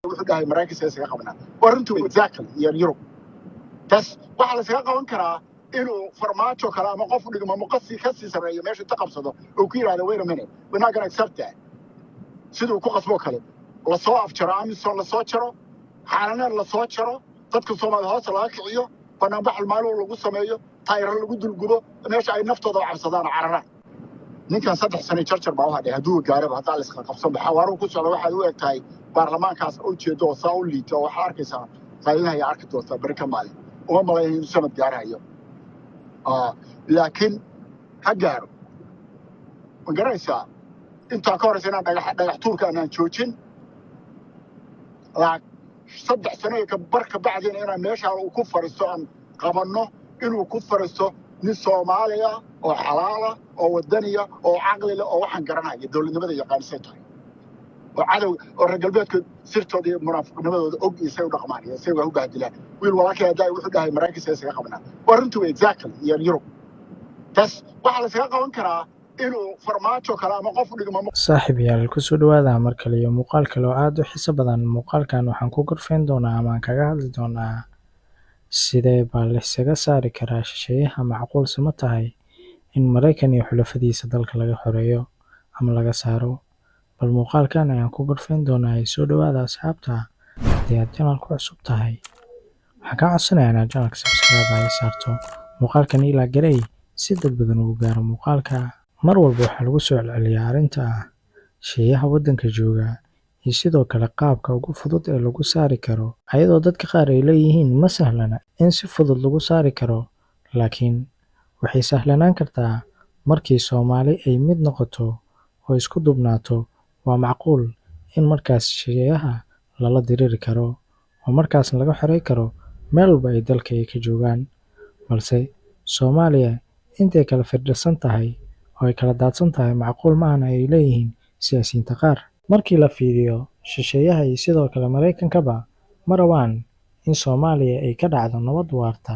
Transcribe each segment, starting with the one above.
wuxuu dhahay Mareykanka isaga qabanaa warintu exactly iyo Europe bas waxa la isaga qaban karaa inuu farmaajo kale ama qof u dhigmo muqassi ka sii sareeyo meesha ta qabsado oo ku yiraahdo wait a minute we're not going to accept that sidoo ku qasbo kale la soo afjaro amisom la soo jaro xaaladna la soo jaro dadka Soomaaliya hoos laga kiciyo banaanbax maalmo lagu sameeyo tayro lagu dulgubo meesha ay naftooda cabsadaan carara ninkan 3 sano jarjar baa waxa hadduu gaaraba hadaa la iska qabsan xawaaro ku socdo waxa uu egtahay baarlamaankaas oo jeedo saa u liito waxa arkaysaa faa'iidaha ay arki doontaa barka maalin oo malayn sanad gaarayo laakiin ha gaaro ma garanaysaa inta ka horeysa inaan dhagax tuurka aan joojin laak 3 sano ka barka bacdina inaan meesha uu ku fariisto aan qabanno inuu ku fariisto nin Soomaaliya oo xalaala oo wadaniya oo aqli leh oo waxaan garanayo dawladnimada yaqaansan tahay oo cadow oo regalbeedka sirtooda iyo munaafiqnimadooda og isay u dhaqmaan isay wax u baadilaan wiil walaalkay haday wuxuu dhahay Mareykanka isaga qabanaa warintu exactly iyo Europe bas waxa la isaga qaban karaa inuu farmaajo kale ama qof u dhigmo saaxiibayaal ku soo dhawaada mar kale iyo muuqaal kale oo aad u xiiso badan muuqaalkan waxaan ku gorfeyn doonaa ama kaga hadli doonaa sidee baa la isaga saari karaa shisheeyaha macquul sama tahay in Mareykan iyo xulafadiisa dalka laga xoreeyo ama laga saaro bal muuqaalkan ayaan ku gorfeyn doonaa soo dhawaada asxaabta haddii aad channelka cusub tahay waxaan ka codsanayaa inaad channelka subscribe ay saarto muuqaalkan ilaa garay si dad badan ugu gaaro muuqaalka mar walba waxa lagu soo celceliyaa arrinta shisheeyaha waddanka jooga iyo sidoo kale qaabka ugu fudud ee lagu saari karo ayadoo dadka qaar ay leeyihiin ma sahlana in si fudud lagu saari karo laakiin waxay sahlanaan kartaa markii Soomaali ay mid noqoto oo isku dubnaato waa macquul in markaas shisheeyaha lala diriri karo oo markaas laga xoreey karo meel walba ay dalka ay ka joogaan balse Soomaaliya intay kala firdhisan tahay oo ay kala daadsan tahay macquul ma aha ay leeyihiin siyaasiyiinta qaar markii la fiiriyo shisheeyaha iyo sidoo kale Mareykankaba ma rabaan in Soomaaliya ay ka dhacdo nabad waarta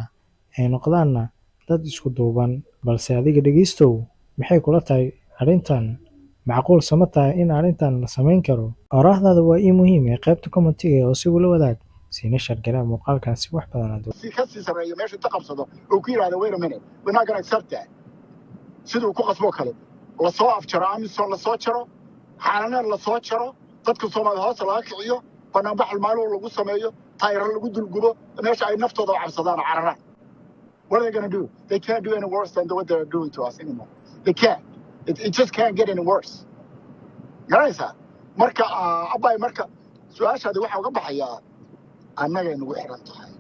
ay noqdaanna dad isku duuban balse adiga dhageystow maxay kula tahay arrintan macquul sama tahay in arrintan la sameyn karo oraahdaada waa muhiim ee qaybta commentiga oo si wala wadaag siina shargara muuqaalkan si wax badan aad si ka sii sareeyo meesha ta qabsado oo ku yiraahdo wait a minute we're not going to accept that sidoo ku qasbo kale la soo afjaro amisom la soo jaro xaaladna la soo jaro dadka Soomaaliya hoos laga kiciyo banaanbax maalmo lagu sameeyo tayro lagu dulgubo meesha ay naftooda cabsadaan carara what are they going to do they can't do any worse than what they're doing to us anymore they can't it just can't get any worse garaysa marka abay marka su'aashaadi waxa uga baxayaa annaga inuu xiran tahay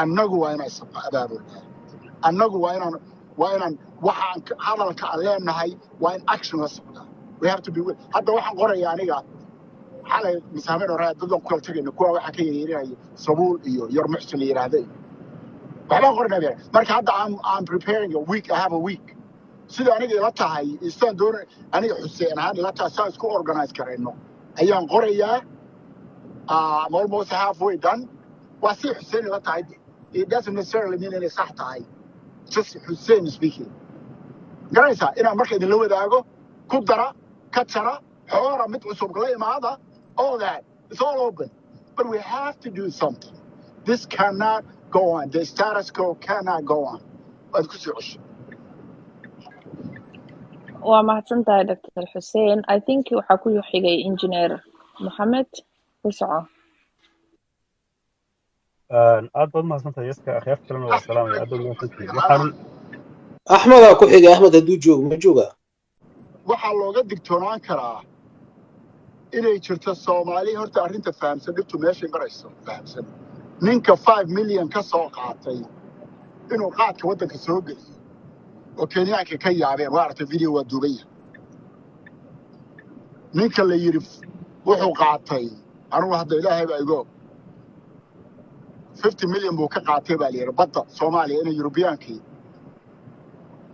annagu waa inay abaabulnaa annagu waa inaan waxaan hadalka aan leenahay waa in action la socdaa we have to be hadda waxaan qorayaa aniga xalay misaameen oo raadadon ku kala tagayna kuwa waxa ka yeeranaya sabuul iyo yar muxsin yiraahday waxaan qornaa marka hadda I'm preparing a week I have a week sida aniga ila tahay istaan doonay aniga Xuseen ahaan ila tahay saan isku organize kareyno ayaan qorayaa I'm almost halfway done wasi Xuseen ila tahay it doesn't necessarily mean inay sax tahay just Hussein speaking garaysa inaan marka idin la wadaago ku dara ka jara xoora mid cusub la imaada all that it's all open but we have to do something this cannot go on the status quo cannot go on ad ku soo cusub waa mahadsantahay Dr. Hussein I think waxa ku xigay engineer Mohammed Kusaco aad baad mahadsantahay iska akhyaf kalena waa salaam aad baad mahadsantahay waxaan Ahmed ku xigay Ahmed haduu joogo ma jooga waxa looga digtoonaan karaa inay jirto Soomaali horta arrinta fahamsan dhibtu meesha marayso fahamsan ninka 5 million ka soo qaatay inuu qaadka waddanka soo geliyo oo Kenyaanka ka yaabeen waa aragtay video waa duubay ninka la yiri wuxuu qaatay anigu hadda Ilaahay baa igo 50 million buu ka qaatay baa la yiri badda Soomaaliya inay Europeankii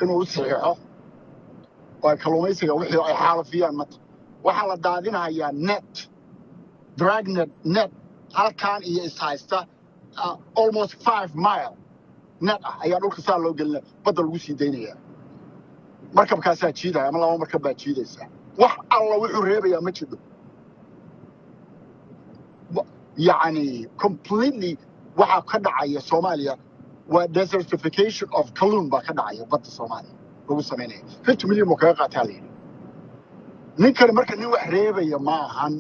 inuu u saxeexo oo kalluumaysiga wixii ay xaalafiyaan mata waxa la daadinayaa net dragnet net halkan iyo ishaysta almost 5 mile net ayaa dhulka saa loo gelina badda lagu sii deynayaa markabkaasaa jiidaya ama laba markab baa jiidaysa wax alla wuxuu reebayaa ma jiro يعني completely waxa ka dhacaya Soomaaliya waa desertification of kalluun baa ka dhacaya badda Soomaaliya lagu sameeyay 50 milyan oo kaga qaataa leeyahay ninkani marka nin wax reebaya ma ahan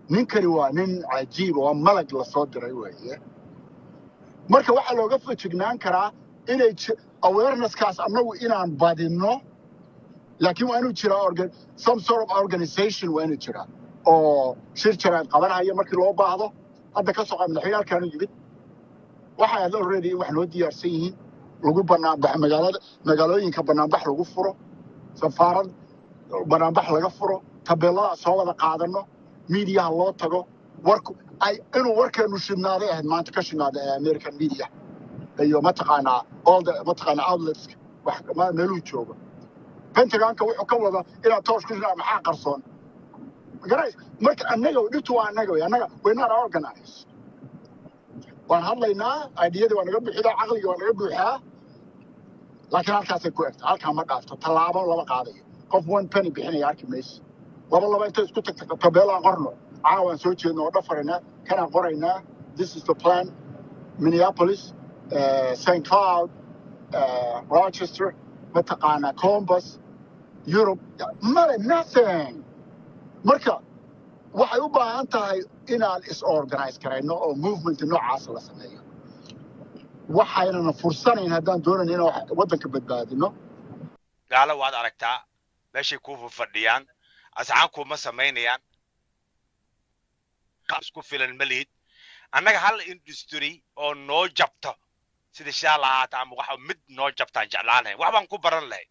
ninkani waa nin cajiib oo malag la soo diray weeye marka waxa looga feejignaan karaa inay awareness kaas annagu inaan badino laakiin waa inuu jiraa some sort of organization waa inuu jiraa oo shir jiraan qabanaya markii loo baahdo hadda ka soo qaybna xilaalkan yimid waxa ay already wax noo diyaarsan yihiin lagu banaanbax magaalooyinka banaanbax lagu furo safaarad banaanbax laga furo tabeelada soo wada qaadano media loo tago warku ay inuu warkeenu shidnaaday ahayd maanta ka shidnaaday American media iyo mataqaanaa all the mataqaanaa outlets wax meeluu jooga Pentagonka wuxuu ka wada inaa toosh ku jira maxaa qarsoon garay marka annaga dhibtu waa annaga we're not organized waan hadlaynaa ideyada waa naga buuxdaa caqliga waa naga buuxaa laakiin halkaasay ku egtaa halkaa ma dhaafto tallaabo laba qaadayo qof one penny bixinaya arki mayso laba intay isku tagtay tabeelaan qorno caawaan soo jeedno oo dhafarinaa kanaan qoraynaa this is the plan Minneapolis St. Cloud Rochester mataqaanaa Columbus Europe male nothing marka waxay u baahan tahay inaan is-organize karayno oo movement noocaas la sameeyo waxayna fursanayn haddaan doonayno inaan waddanka badbaadino gaalo waad aragtaa meeshay ku fadhiyaan asxaab kuma samaynayaan isku filan malid annaga hal industry oo noo jabto sida shaalahaata ama waxa mid noo jabtaan jeclaanahay wax baan ku baran lahay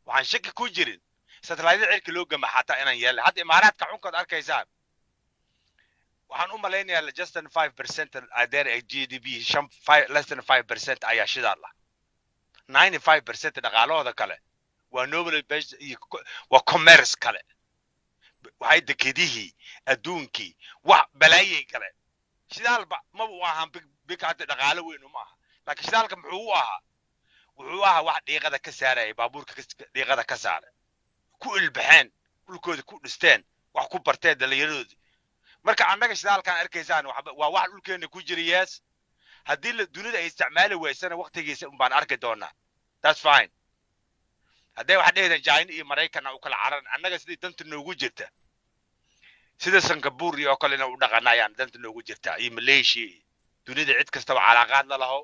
waxaan shaki ku jirin satellite cirka loo gama xataa inaan yeelay hadda imaaraadka xunkood arkaysaan waxaan u malaynayaa just 5% adeer GDP less than 5% ayaa shidaal lah 95% dhaqaalahooda kale waa noble based waa commerce kale waxay dekedihii adduunkii wax balaayay kale shidaalba ma uu ahaan big hadda dhaqaale weyn uma aha laakiin shidaalka wuxuu ahaa wax dhiiqada ka saaraya baabuurka dhiiqada ka saaray ku ilbaxeen dhulkooda ku dhisteen wax ku barteen dhalinyaradoodii marka annaga shidaalkan arkaysaan waa wax dhulkeena ku jiriyees haddii dunida ay isticmaali weysana waqtigiisa un baan arki doonaa that's fine hadday wax dheedan China iyo Mareykan u kala caran annaga sidii danta noogu jirta sida Singapore iyo kalena u dhaqanayaan danta noogu jirta iyo Malaysia dunida cid kasta waa calaaqaad la lahaw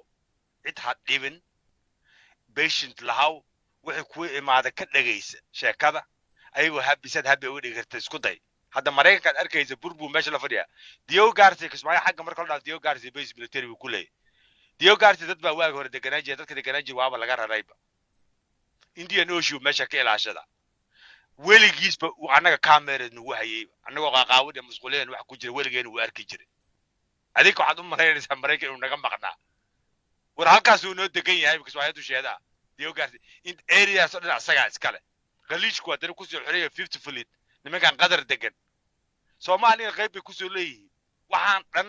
cid had dhibin patient lahaw wixii ku imaada ka dhageysa sheekada ayagoo habi uga dhigirta isku day hadda Mareykan arkaysa burbu meesha la fadhiya Dio Garcia kismaayo xagga marka la Dio Garcia base military ku leeyahay Dio Garcia dad baa waag hore deganaajiya dadka deganaajiya waaba laga rarayba Indian Ocean meesha ka ilaashada weligiisba anaga camera nugu hayay anagoo qaaqaawada mas'uuliyiin wax ku jira weligeen uu arki jiray adika waxaad u maleynaysaa Mareykan uu naga maqnaa war halkaas uu noo degan yahay kismaayo dusheeda Dio Garcia in areas oo dhan asaga iskale qaliishku hadana ku soo xiraya 50 fleet nimankan qadar degan Soomaaliya qayb ku soo leeyihiin waxaan dhan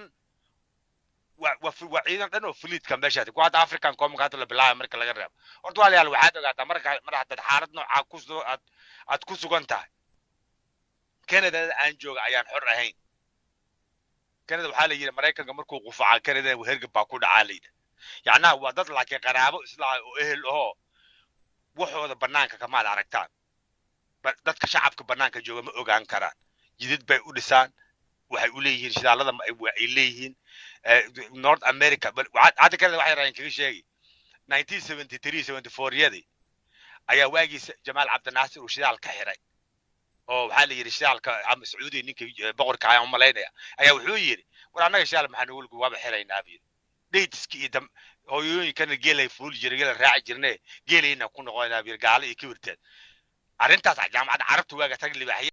waa ciidan dhan oo fleetka meesha ku hada African Commonwealth la bilaabay marka laga reebo horta walaal waxaad ogaataa marka xaalad nooca ku soo aad ku sugan tahay Canada aan jooga ayaan xor ahayn Canada waxa la yiri Mareykanka markuu qufaca Canada hergab baa ku dhacay yacnaa waa dad laakiin qaraabo islaa oo ehel oo waxooda banaanka kama aragtaan dadka shacabka banaanka jooga ma ogaan karaan jidid bay u dhisaan waxay u leeyihiin shidaalada ay leeyihiin North America hadda kale waxay raayeen kaga sheegay 1973-74 yadii ayaa waagiisa Jamaal Cabdinaasir uu shidaal ka xiray oo waxa la yiri shidaalka ama Sacuudi ninka boqorka ayaa u maleynaya ayaa wuxuu yiri war annaga shidaal maxaan ugu waaba xiraynaa biir dateski iyo hooyooyinkan geelay fuul jirgeel raaci jirnay geelayna ku noqonaa biir gaalo iyo kibirteed arrintaas jaamacada carabtu waaga tag libaaxiya